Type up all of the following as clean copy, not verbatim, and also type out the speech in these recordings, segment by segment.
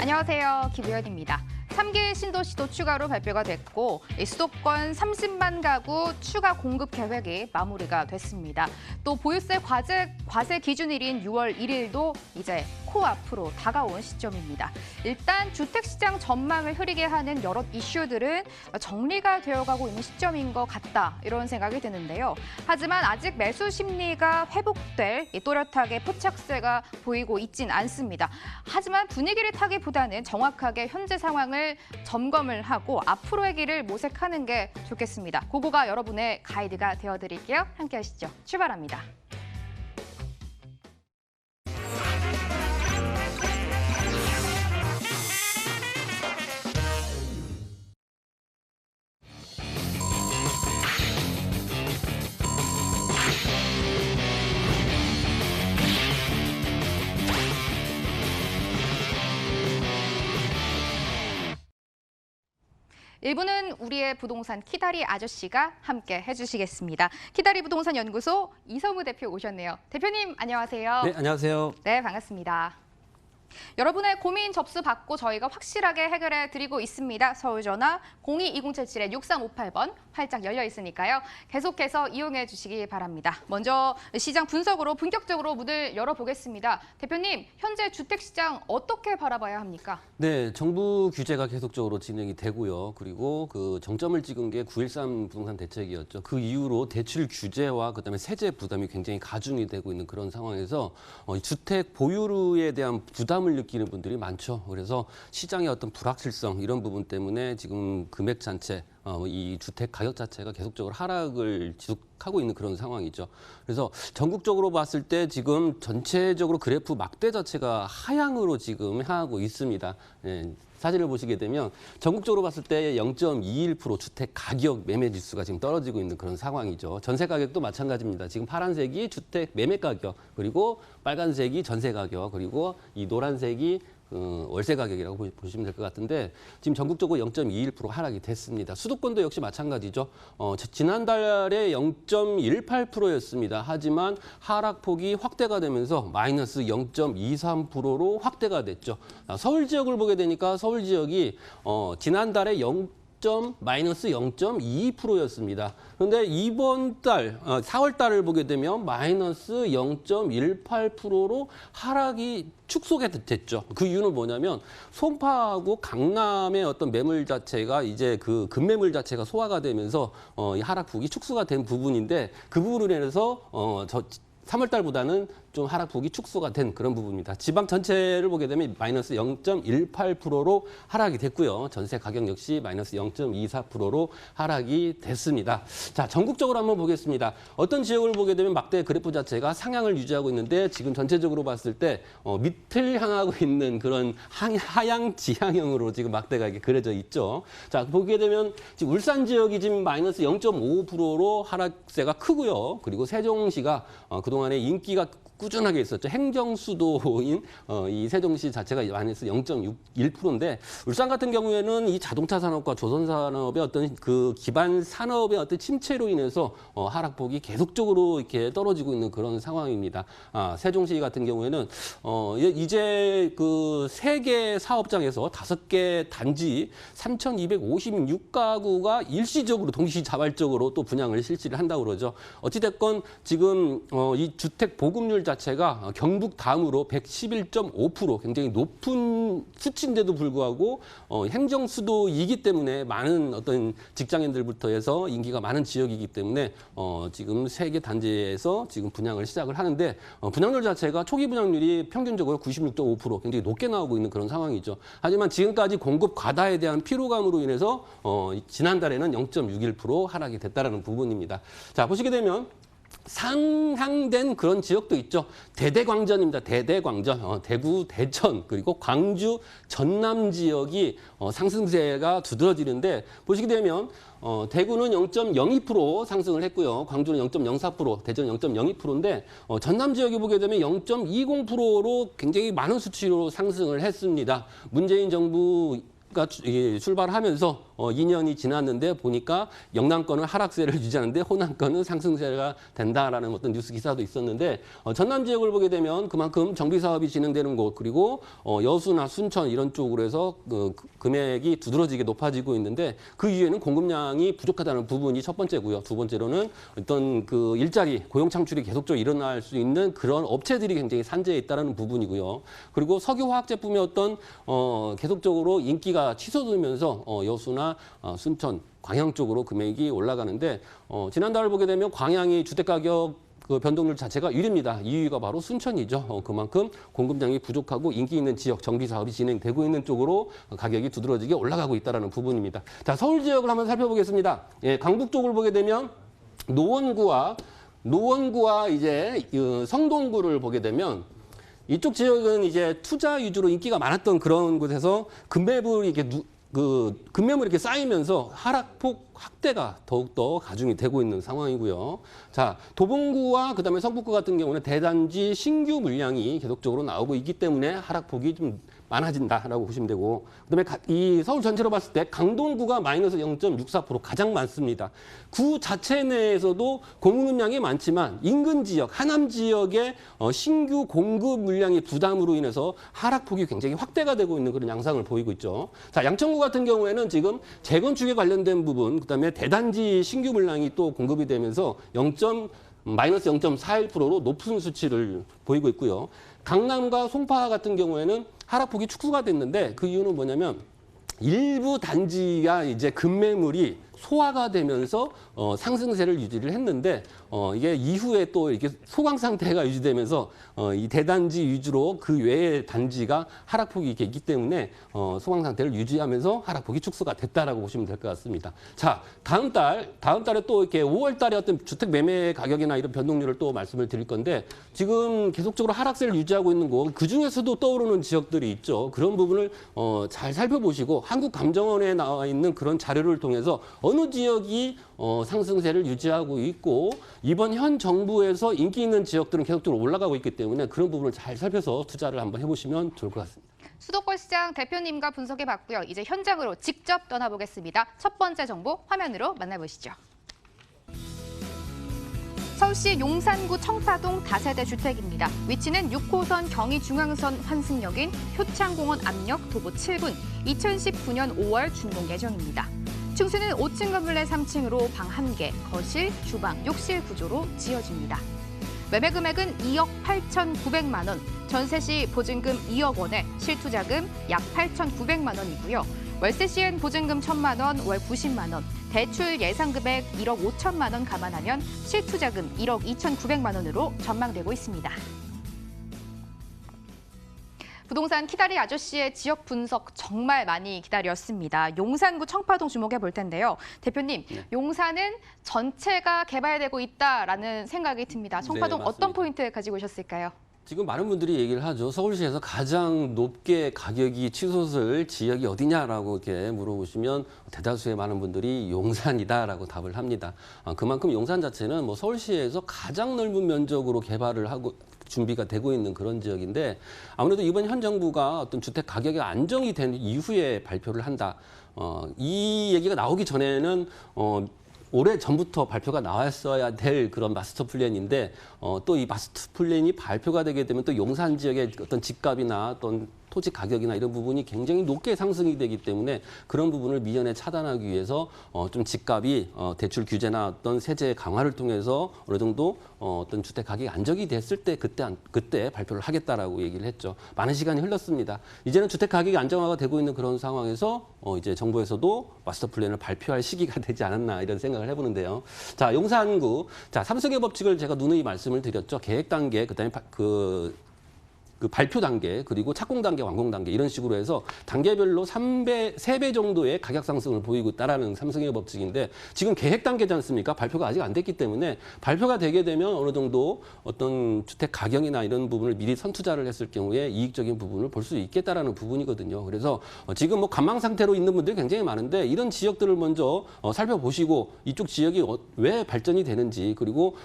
안녕하세요. 김우현입니다. 3기 신도시도 추가로 발표가 됐고 수도권 30만 가구 추가 공급 계획이 마무리가 됐습니다. 또 보유세 과세 기준일인 6월 1일도 이제 코앞으로 다가온 시점입니다. 일단 주택시장 전망을 흐리게 하는 여러 이슈들은 정리가 되어가고 있는 시점인 것 같다 이런 생각이 드는데요. 하지만 아직 매수 심리가 회복될 또렷하게 포착세가 보이고 있진 않습니다. 하지만 분위기를 타기보다는 정확하게 현재 상황을 점검을 하고 앞으로의 길을 모색하는 게 좋겠습니다. 그거가 여러분의 가이드가 되어드릴게요. 함께 하시죠. 출발합니다. 일부는 우리의 부동산 키다리 아저씨가 함께 해주시겠습니다. 키다리 부동산 연구소 이성우 대표 오셨네요. 대표님 안녕하세요. 네, 안녕하세요. 네, 반갑습니다. 여러분의 고민 접수 받고 저희가 확실하게 해결해 드리고 있습니다. 서울전화 02-2077-6358번 활짝 열려 있으니까요. 계속해서 이용해 주시기 바랍니다. 먼저 시장 분석으로 본격적으로 문을 열어보겠습니다. 대표님, 현재 주택시장 어떻게 바라봐야 합니까? 네, 정부 규제가 계속적으로 진행이 되고요. 그리고 그 정점을 찍은 게 9.13 부동산 대책이었죠. 그 이후로 대출 규제와 그다음에 세제 부담이 굉장히 가중이 되고 있는 그런 상황에서 주택 보유에 대한 부담을 느끼는 분들이 많죠. 그래서 시장의 어떤 불확실성 이런 부분 때문에 지금 금액 자체, 이 주택 가격 자체가 계속적으로 하락을 지속하고 있는 그런 상황이죠. 그래서 전국적으로 봤을 때 지금 전체적으로 그래프 막대 자체가 하향으로 지금 향하고 있습니다. 예. 사진을 보시게 되면 전국적으로 봤을 때 0.21% 주택 가격 매매 지수가 지금 떨어지고 있는 그런 상황이죠. 전세 가격도 마찬가지입니다. 지금 파란색이 주택 매매 가격, 그리고 빨간색이 전세 가격, 그리고 이 노란색이 월세 가격이라고 보시면 될 것 같은데 지금 전국적으로 0.21% 하락이 됐습니다. 수도권도 역시 마찬가지죠. 지난달에 0.18%였습니다. 하지만 하락폭이 확대가 되면서 마이너스 0.23%로 확대가 됐죠. 서울 지역을 보게 되니까 서울 지역이 지난달에 마이너스 0.22%였습니다. 그런데 이번 달, 4월 달을 보게 되면 마이너스 0.18%로 하락이 축소가 됐죠. 그 이유는 뭐냐면 송파하고 강남의 어떤 매물 자체가 이제 그 급매물 자체가 소화가 되면서 이 하락폭이 축소가 된 부분인데 그 부분으로 인해서 3월 달보다는 좀 하락폭이 축소가 된 그런 부분입니다. 지방 전체를 보게 되면 마이너스 0.18%로 하락이 됐고요. 전세 가격 역시 마이너스 0.24%로 하락이 됐습니다. 자, 전국적으로 한번 보겠습니다. 어떤 지역을 보게 되면 막대 그래프 자체가 상향을 유지하고 있는데 지금 전체적으로 봤을 때 밑을 향하고 있는 그런 하향 지향형으로 지금 막대가 이렇게 그려져 있죠. 자, 보게 되면 지금 울산 지역이 지금 마이너스 0.55%로 하락세가 크고요. 그리고 세종시가 그동안에 인기가 꾸준하게 있었죠. 행정수도인 이 세종시 자체가 마이너스 0.61%인데 울산 같은 경우에는 이 자동차 산업과 조선 산업의 어떤 그 기반 산업의 어떤 침체로 인해서 하락폭이 계속적으로 이렇게 떨어지고 있는 그런 상황입니다. 세종시 같은 경우에는 이제 그 3개 사업장에서 5개 단지 3,256가구가 일시적으로 동시자발적으로 또 분양을 실시를 한다고 그러죠. 어찌됐건 지금 이 주택 보급률 자체가 경북 다음으로 111.5% 굉장히 높은 수치인데도 불구하고 행정 수도이기 때문에 많은 어떤 직장인들부터 해서 인기가 많은 지역이기 때문에 지금 3개 단지에서 지금 분양을 시작을 하는데 분양률 자체가 초기 분양률이 평균적으로 96.5% 굉장히 높게 나오고 있는 그런 상황이죠. 하지만 지금까지 공급 과다에 대한 피로감으로 인해서 지난달에는 0.61% 하락이 됐다는 부분입니다. 자, 보시게 되면 상향된 그런 지역도 있죠. 대대광전입니다. 대대광전. 대구, 대천, 그리고 광주, 전남 지역이 상승세가 두드러지는데 보시게 되면 대구는 0.02% 상승을 했고요. 광주는 0.04%, 대전은 0.02%인데 전남 지역에 보게 되면 0.20%로 굉장히 많은 수치로 상승을 했습니다. 문재인 정부 가 출발하면서 2년이 지났는데 보니까 영남권은 하락세를 유지하는데 호남권은 상승세가 된다라는 어떤 뉴스 기사도 있었는데 전남 지역을 보게 되면 그만큼 정비 사업이 진행되는 곳 그리고 여수나 순천 이런 쪽으로 해서 금액이 두드러지게 높아지고 있는데 그 이유에는 공급량이 부족하다는 부분이 첫 번째고요. 두 번째로는 어떤 그 일자리 고용 창출이 계속적으로 일어날 수 있는 그런 업체들이 굉장히 산재해 있다는 부분이고요. 그리고 석유화학 제품의 어떤 계속적으로 인기가 치솟으면서 여수나 순천, 광양 쪽으로 금액이 올라가는데 지난달을 보게 되면 광양이 주택가격 그 변동률 자체가 1위입니다. 2위가 바로 순천이죠. 그만큼 공급량이 부족하고 인기 있는 지역 정비 사업이 진행되고 있는 쪽으로 가격이 두드러지게 올라가고 있다는 부분입니다. 자, 서울 지역을 한번 살펴보겠습니다. 예, 강북 쪽을 보게 되면 노원구와 이제 성동구를 보게 되면 이쪽 지역은 이제 투자 위주로 인기가 많았던 그런 곳에서 급매물이 이렇게 쌓이면서 하락폭 확대가 더욱더 가중이 되고 있는 상황이고요. 자, 도봉구와 그다음에 성북구 같은 경우는 대단지 신규 물량이 계속적으로 나오고 있기 때문에 하락폭이 좀 많아진다라고 보시면 되고, 그다음에 이 서울 전체로 봤을 때 강동구가 마이너스 0.64% 가장 많습니다. 구 자체 내에서도 공급량이 많지만 인근 지역, 하남 지역의 신규 공급 물량의 부담으로 인해서 하락폭이 굉장히 확대가 되고 있는 그런 양상을 보이고 있죠. 자, 양천구 같은 경우에는 지금 재건축에 관련된 부분, 그다음에 대단지 신규 물량이 또 공급이 되면서 마이너스 0.41%로 높은 수치를 보이고 있고요. 강남과 송파 같은 경우에는 하락폭이 축소가 됐는데 그 이유는 뭐냐면 일부 단지가 이제 급매물이 소화가 되면서 상승세를 유지를 했는데 이게 이후에 또 이렇게 소강 상태가 유지되면서 이 대단지 위주로 그 외의 단지가 하락폭이 이렇게 있기 때문에 소강 상태를 유지하면서 하락폭이 축소가 됐다라고 보시면 될 것 같습니다. 자, 다음 달에 또 이렇게 5월 달에 어떤 주택 매매 가격이나 이런 변동률을 또 말씀을 드릴 건데 지금 계속적으로 하락세를 유지하고 있는 곳, 그 중에서도 떠오르는 지역들이 있죠. 그런 부분을 잘 살펴보시고 한국감정원에 나와 있는 그런 자료를 통해서 어느 지역이 상승세를 유지하고 있고 이번 현 정부에서 인기 있는 지역들은 계속적으로 올라가고 있기 때문에 그런 부분을 잘 살펴서 투자를 한번 해보시면 좋을 것 같습니다. 수도권 시장 대표님과 분석해봤고요. 이제 현장으로 직접 떠나보겠습니다. 첫 번째 정보 화면으로 만나보시죠. 서울시 용산구 청파동 다세대 주택입니다. 위치는 6호선 경의중앙선 환승역인 효창공원 앞역 도보 7분, 2019년 5월 준공 예정입니다. 층수는 5층 건물 내 3층으로 방 1개, 거실, 주방, 욕실 구조로 지어집니다. 매매 금액은 2억 8,900만 원, 전세 시 보증금 2억 원에 실투자금 약 8,900만 원이고요. 월세 시엔 보증금 1,000만 원, 월 90만 원, 대출 예상 금액 1억 5천만 원 감안하면 실투자금 1억 2,900만 원으로 전망되고 있습니다. 부동산 키다리 아저씨의 지역 분석 정말 많이 기다렸습니다. 용산구 청파동 주목해 볼 텐데요. 대표님, 네. 용산은 전체가 개발되고 있다라는 생각이 듭니다. 청파동 네, 어떤 포인트 가지고 오셨을까요? 지금 많은 분들이 얘기를 하죠. 서울시에서 가장 높게 가격이 치솟을 지역이 어디냐라고 이렇게 물어보시면 대다수의 많은 분들이 용산이다라고 답을 합니다. 그만큼 용산 자체는 뭐 서울시에서 가장 넓은 면적으로 개발을 하고 준비가 되고 있는 그런 지역인데 아무래도 이번 현 정부가 어떤 주택 가격이 안정이 된 이후에 발표를 한다. 이 얘기가 나오기 전에는 오래 전부터 발표가 나왔어야 될 그런 마스터 플랜인데 또 이 마스터 플랜이 발표가 되게 되면 또 용산 지역의 어떤 집값이나 어떤 토지 가격이나 이런 부분이 굉장히 높게 상승이 되기 때문에 그런 부분을 미연에 차단하기 위해서 좀 집값이 대출 규제나 어떤 세제 강화를 통해서 어느 정도 어떤 주택 가격이 안정이 됐을 때 그때 발표를 하겠다라고 얘기를 했죠. 많은 시간이 흘렀습니다. 이제는 주택 가격이 안정화가 되고 있는 그런 상황에서 이제 정부에서도 마스터 플랜을 발표할 시기가 되지 않았나 이런 생각을 해보는데요. 자, 용산구, 자, 3승의 법칙을 제가 누누이 말씀을 드렸죠. 계획 단계, 그다음에 그 발표 단계, 그리고 착공 단계, 완공 단계 이런 식으로 해서 단계별로 3배 정도의 가격 상승을 보이고 있다라는 삼성의 법칙인데 지금 계획 단계지 않습니까? 발표가 아직 안 됐기 때문에 발표가 되게 되면 어느 정도 어떤 주택 가격이나 이런 부분을 미리 선투자를 했을 경우에 이익적인 부분을 볼 수 있겠다라는 부분이거든요. 그래서 지금 뭐 관망 상태로 있는 분들이 굉장히 많은데 이런 지역들을 먼저 살펴보시고 이쪽 지역이 왜 발전이 되는지 그리고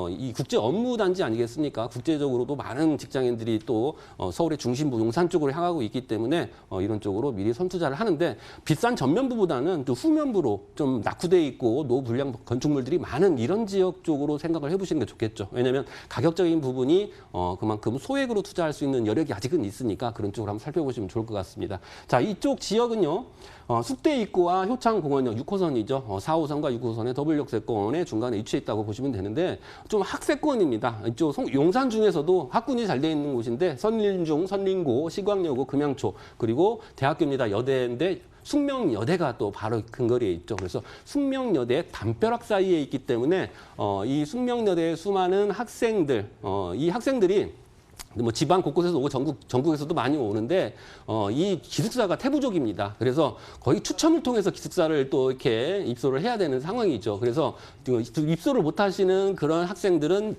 이 국제 업무 단지 아니겠습니까? 국제적으로도 많은 직장인들이 또 그리고 서울의 중심부 용산 쪽으로 향하고 있기 때문에 이런 쪽으로 미리 선투자를 하는데 비싼 전면부보다는 또 후면부로 좀 낙후돼 있고 노불량 건축물들이 많은 이런 지역 쪽으로 생각을 해보시는 게 좋겠죠. 왜냐하면 가격적인 부분이 그만큼 소액으로 투자할 수 있는 여력이 아직은 있으니까 그런 쪽으로 한번 살펴보시면 좋을 것 같습니다. 자, 이쪽 지역은요. 숙대 입구와 효창공원역 6호선이죠. 4호선과 6호선의 더블 역세권의 중간에 위치해 있다고 보시면 되는데 좀 학세권입니다. 이쪽 용산 중에서도 학군이 잘 돼 있는 곳인데 선림중, 선림고, 시광여고, 금양초 그리고 대학교입니다. 여대인데 숙명여대가 또 바로 근거리에 있죠. 그래서 숙명여대 담벼락 사이에 있기 때문에 이 숙명여대의 수많은 학생들, 이 학생들이 뭐 지방 곳곳에서 오고 전국에서도 많이 오는데 이 기숙사가 태부족입니다. 그래서 거의 추첨을 통해서 기숙사를 또 이렇게 입소를 해야 되는 상황이죠. 그래서 입소를 못 하시는 그런 학생들은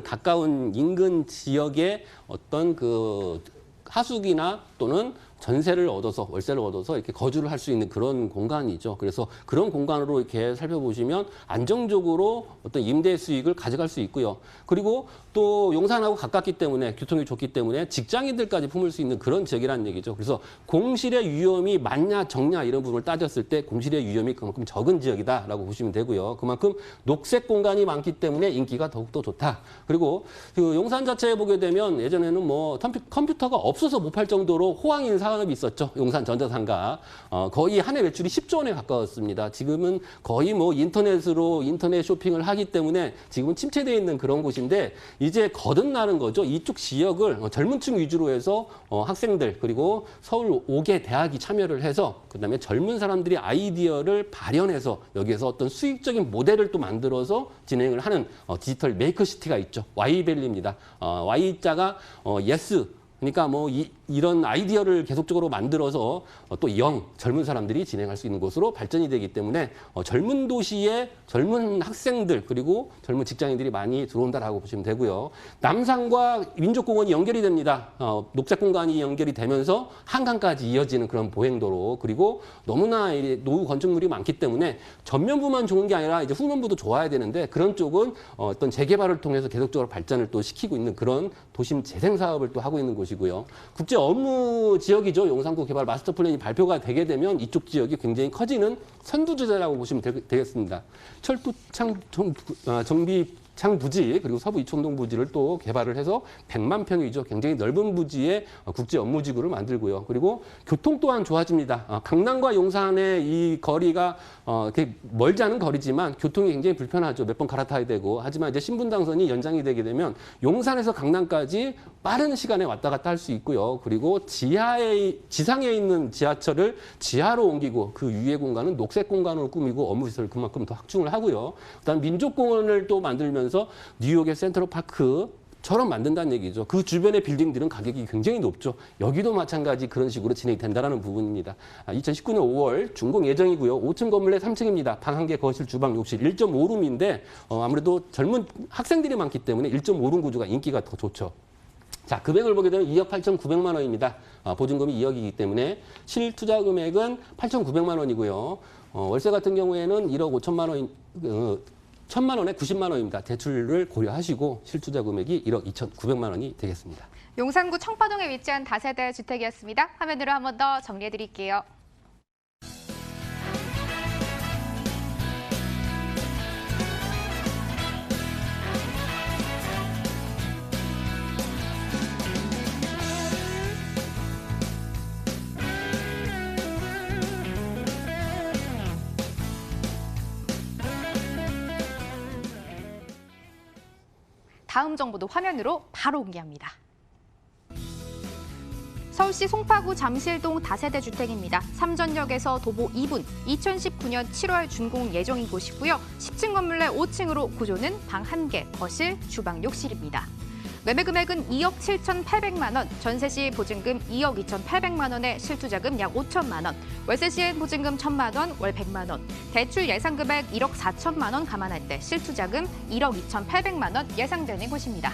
가까운 인근 지역의 어떤 그 하숙이나 또는 전세를 얻어서 월세를 얻어서 이렇게 거주를 할 수 있는 그런 공간이죠. 그래서 그런 공간으로 이렇게 살펴보시면 안정적으로 어떤 임대 수익을 가져갈 수 있고요. 그리고 또 용산하고 가깝기 때문에 교통이 좋기 때문에 직장인들까지 품을 수 있는 그런 지역이라는 얘기죠. 그래서 공실의 위험이 많냐 적냐 이런 부분을 따졌을 때 공실의 위험이 그만큼 적은 지역이다라고 보시면 되고요. 그만큼 녹색 공간이 많기 때문에 인기가 더욱더 좋다. 그리고 그 용산 자체에 보게 되면 예전에는 뭐 컴퓨터가 없어서 못 팔 정도로 호황인 산업이 있었죠. 용산 전자상가. 거의 한 해 매출이 10조 원에 가까웠습니다. 지금은 거의 뭐 인터넷 쇼핑을 하기 때문에 지금은 침체되어 있는 그런 곳인데 이제 거듭나는 거죠. 이쪽 지역을 젊은 층 위주로 해서 학생들 그리고 서울 5개 대학이 참여를 해서 그다음에 젊은 사람들이 아이디어를 발현해서 여기에서 어떤 수익적인 모델을 또 만들어서 진행을 하는 디지털 메이커시티가 있죠. Y밸리입니다. Y자가 예스. 그러니까 뭐 이런 아이디어를 계속적으로 만들어서 또 젊은 사람들이 진행할 수 있는 곳으로 발전이 되기 때문에 젊은 도시에 젊은 학생들 그리고 젊은 직장인들이 많이 들어온다라고 보시면 되고요. 남산과 민족공원이 연결이 됩니다. 녹색 공간이 연결이 되면서 한강까지 이어지는 그런 보행도로 그리고 너무나 노후 건축물이 많기 때문에 전면부만 좋은 게 아니라 이제 후면부도 좋아야 되는데 그런 쪽은 어떤 재개발을 통해서 계속적으로 발전을 또 시키고 있는 그런 도심 재생 사업을 또 하고 있는 곳이고요. 국제 업무 지역이죠. 용산구 개발 마스터 플랜이 발표가 되게 되면 이쪽 지역이 굉장히 커지는 선두주자라고 보시면 되겠습니다. 철도 정비 창 부지 그리고 서부 이촌동 부지를 또 개발을 해서 100만 평이죠. 굉장히 넓은 부지에 국제 업무지구를 만들고요. 그리고 교통 또한 좋아집니다. 강남과 용산의 이 거리가 멀지 않은 거리지만 교통이 굉장히 불편하죠. 몇 번 갈아타야 되고. 하지만 이제 신분당선이 연장이 되게 되면 용산에서 강남까지 빠른 시간에 왔다 갔다 할 수 있고요. 그리고 지상에 있는 지하철을 지하로 옮기고 그 위에 공간은 녹색 공간으로 꾸미고 업무시설을 그만큼 더 확충을 하고요. 그다음 민족공원을 또 만들면서 뉴욕의 센트럴파크처럼 만든다는 얘기죠. 그 주변의 빌딩들은 가격이 굉장히 높죠. 여기도 마찬가지 그런 식으로 진행이 된다는 부분입니다. 2019년 5월 준공 예정이고요. 5층 건물 내 3층입니다. 방 1개, 거실, 주방, 욕실 1.5룸인데 아무래도 젊은 학생들이 많기 때문에 1.5룸 구조가 인기가 더 좋죠. 자, 금액을 보게 되면 2억 8,900만 원입니다. 보증금이 2억이기 때문에 실투자 금액은 8,900만 원이고요. 월세 같은 경우에는 1억 5천만 원, 1,000만 원에 90만 원입니다. 대출을 고려하시고 실투자 금액이 1억 2,900만 원이 되겠습니다. 용산구 청파동에 위치한 다세대 주택이었습니다. 화면으로 한 번 더 정리해 드릴게요. 다음 정보도 화면으로 바로 공개합니다. 서울시 송파구 잠실동 다세대 주택입니다. 삼전역에서 도보 2분, 2019년 7월 준공 예정인 곳이고요. 10층 건물 내 5층으로 구조는 방 1개, 거실, 주방, 욕실입니다. 매매 금액은 2억 7,800만 원, 전세 시 보증금 2억 2,800만 원에 실투자금 약 5천만 원, 월세 시엔 보증금 1,000만 원, 월 100만 원, 대출 예상 금액 1억 4천만 원 감안할 때 실투자금 1억 2,800만 원 예상되는 곳입니다.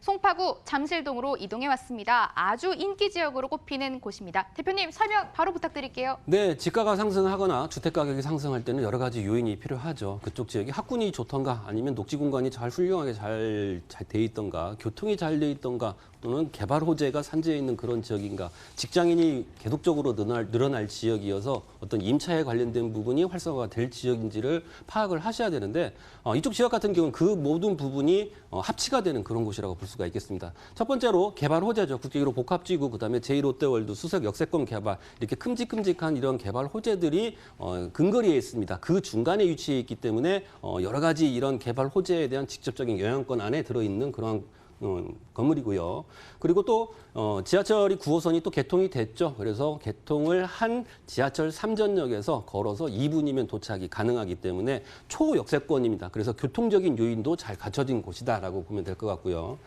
송파구 잠실동으로 이동해 왔습니다. 아주 인기 지역으로 꼽히는 곳입니다. 대표님 설명 바로 부탁드릴게요. 네, 집가가 상승하거나 주택 가격이 상승할 때는 여러 가지 요인이 필요하죠. 그쪽 지역이 학군이 좋던가 아니면 녹지 공간이 잘 훌륭하게 잘 돼 있던가 교통이 잘 돼 있던가 또는 개발 호재가 산재해 있는 그런 지역인가 직장인이 계속적으로 늘어날 지역이어서 어떤 임차에 관련된 부분이 활성화가 될 지역인지를 파악을 하셔야 되는데 이쪽 지역 같은 경우는 그 모든 부분이 합치가 되는 그런 곳이라고 볼 수가 있겠습니다. 첫 번째로 개발 호재죠. 국제기로 복합지구, 그다음에 제2롯데월드, 수석 역세권 개발 이렇게 큼직큼직한 이런 개발 호재들이 근거리에 있습니다. 그 중간에 위치해 있기 때문에 여러 가지 이런 개발 호재에 대한 직접적인 영향권 안에 들어있는 그런 건물이고요. 그리고 또 지하철이 9호선이 또 개통이 됐죠. 그래서 개통을 한 지하철 3전역에서 걸어서 2분이면 도착이 가능하기 때문에 초역세권입니다. 그래서 교통적인 요인도 잘 갖춰진 곳이다라고 보면 될 것 같고요.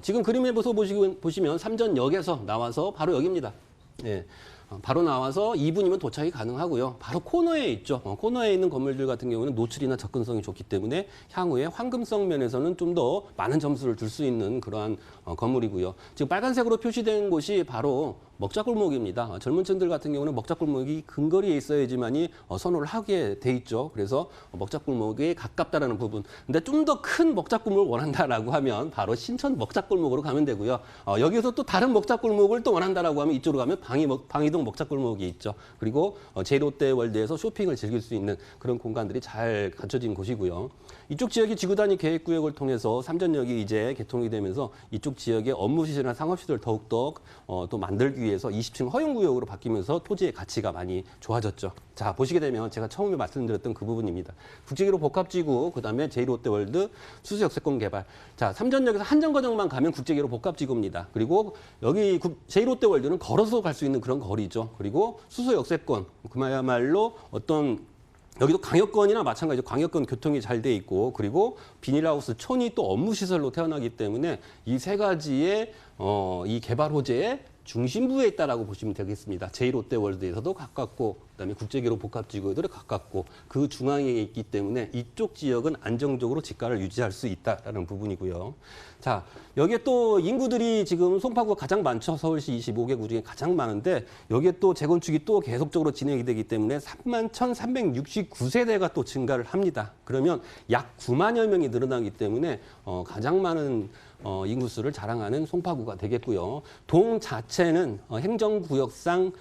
지금 그림에서 보시면 3전역에서 나와서 바로 여기입니다. 예. 바로 나와서 2분이면 도착이 가능하고요. 바로 코너에 있죠. 코너에 있는 건물들 같은 경우는 노출이나 접근성이 좋기 때문에 향후에 황금성 면에서는 좀 더 많은 점수를 줄 수 있는 그러한 건물이고요. 지금 빨간색으로 표시된 곳이 바로 먹자골목입니다. 젊은 층들 같은 경우는 먹자골목이 근거리에 있어야지만이 선호를 하게 돼 있죠. 그래서 먹자골목에 가깝다라는 부분. 근데 좀 더 큰 먹자골목을 원한다라고 하면 바로 신천 먹자골목으로 가면 되고요. 여기서 또 다른 먹자골목을 또 원한다라고 하면 이쪽으로 가면 방이동 먹자골목이 있죠. 그리고 제2롯데월드에서 쇼핑을 즐길 수 있는 그런 공간들이 잘 갖춰진 곳이고요. 이쪽 지역이 지구단위 계획구역을 통해서 3전역이 이제 개통이 되면서 이쪽 지역의 업무시설이나 상업시설을 더욱더 또 만들기 위해서 20층 허용구역으로 바뀌면서 토지의 가치가 많이 좋아졌죠. 자, 보시게 되면 제가 처음에 말씀드렸던 그 부분입니다. 국제기로 복합지구, 그다음에 제2롯데월드, 수수역세권 개발. 자, 3전역에서 한정거장만 가면 국제기로 복합지구입니다. 그리고 여기 제2롯데월드는 걸어서 갈 수 있는 그런 거리죠. 그리고 수수역세권, 그야말로 어떤 여기도 광역권이나 마찬가지로 광역권 교통이 잘 돼 있고 그리고 비닐하우스 촌이 또 업무시설로 태어나기 때문에 이 세 가지의 이 개발 호재의 중심부에 있다라고 보시면 되겠습니다. 제2롯데월드에서도 가깝고 그다음에 국제기로 복합지구들이 가깝고 그 중앙에 있기 때문에 이쪽 지역은 안정적으로 집가를 유지할 수 있다라는 부분이고요. 자, 여기에 또 인구들이 지금 송파구가 가장 많죠. 서울시 25개 구 중에 가장 많은데 여기에 또 재건축이 또 계속적으로 진행이 되기 때문에 31,369세대가 또 증가를 합니다. 그러면 약 9만여 명이 늘어나기 때문에 가장 많은 인구수를 자랑하는 송파구가 되겠고요. 동 자체는 행정구역상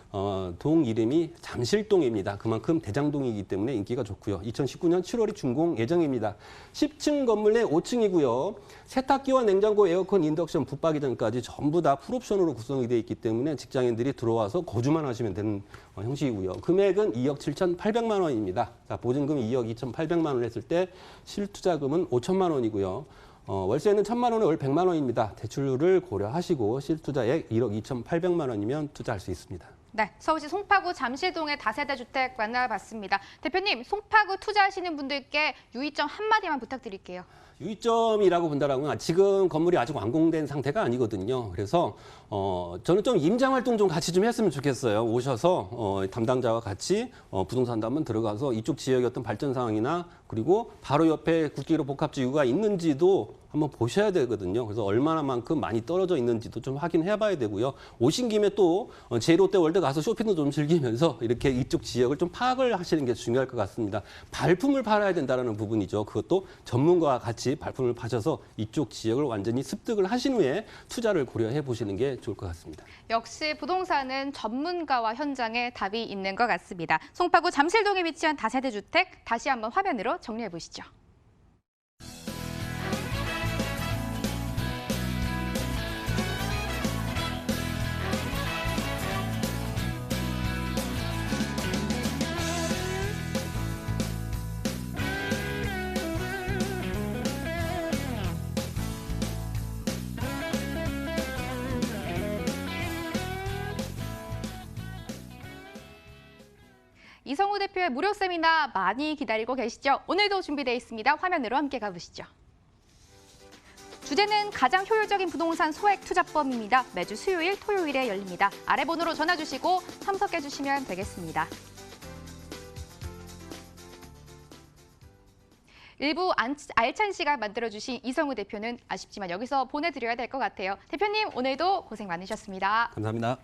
동 이름이 잠실동입니다. 그만큼 대장동이기 때문에 인기가 좋고요. 2019년 7월이 준공 예정입니다. 10층 건물 내 5층이고요. 세탁기와 냉장고, 에어컨, 인덕션, 붙박이장까지 전부 다 풀옵션으로 구성이 되어 있기 때문에 직장인들이 들어와서 거주만 하시면 되는 형식이고요. 금액은 2억 7,800만 원입니다. 자, 보증금이 2억 2,800만 원 했을 때 실투자금은 5천만 원이고요. 월세는 1,000만 원에 월 100만 원입니다. 대출을 고려하시고 실투자액 1억 2,800만 원이면 투자할 수 있습니다. 네, 서울시 송파구 잠실동의 다세대 주택 만나봤습니다. 대표님, 송파구 투자하시는 분들께 유의점 한마디만 부탁드릴게요. 유의점이라고 본다라면 지금 건물이 아직 완공된 상태가 아니거든요. 그래서 저는 좀 임장 활동 좀 같이 좀 했으면 좋겠어요. 오셔서 담당자와 같이 부동산도 한번 들어가서 이쪽 지역의 어떤 발전 상황이나 그리고 바로 옆에 국제기로 복합지구가 있는지도 한번 보셔야 되거든요. 그래서 얼마나만큼 많이 떨어져 있는지도 좀 확인해 봐야 되고요. 오신 김에 또 제2롯데월드 가서 쇼핑도 좀 즐기면서 이렇게 이쪽 지역을 좀 파악을 하시는 게 중요할 것 같습니다. 발품을 팔아야 된다는 부분이죠. 그것도 전문가와 같이 발품을 파셔서 이쪽 지역을 완전히 습득을 하신 후에 투자를 고려해 보시는 게 좋을 것 같습니다. 역시 부동산은 전문가와 현장에 답이 있는 것 같습니다. 송파구 잠실동에 위치한 다세대 주택 다시 한번 화면으로 정리해 보시죠. 이성우 대표의 무료 세미나 많이 기다리고 계시죠? 오늘도 준비되어 있습니다. 화면으로 함께 가보시죠. 주제는 가장 효율적인 부동산 소액 투자법입니다. 매주 수요일, 토요일에 열립니다. 아래 번호로 전화 주시고 참석해 주시면 되겠습니다. 일부 알찬 시간 만들어주신 이성우 대표는 아쉽지만 여기서 보내드려야 될 것 같아요. 대표님 오늘도 고생 많으셨습니다. 감사합니다.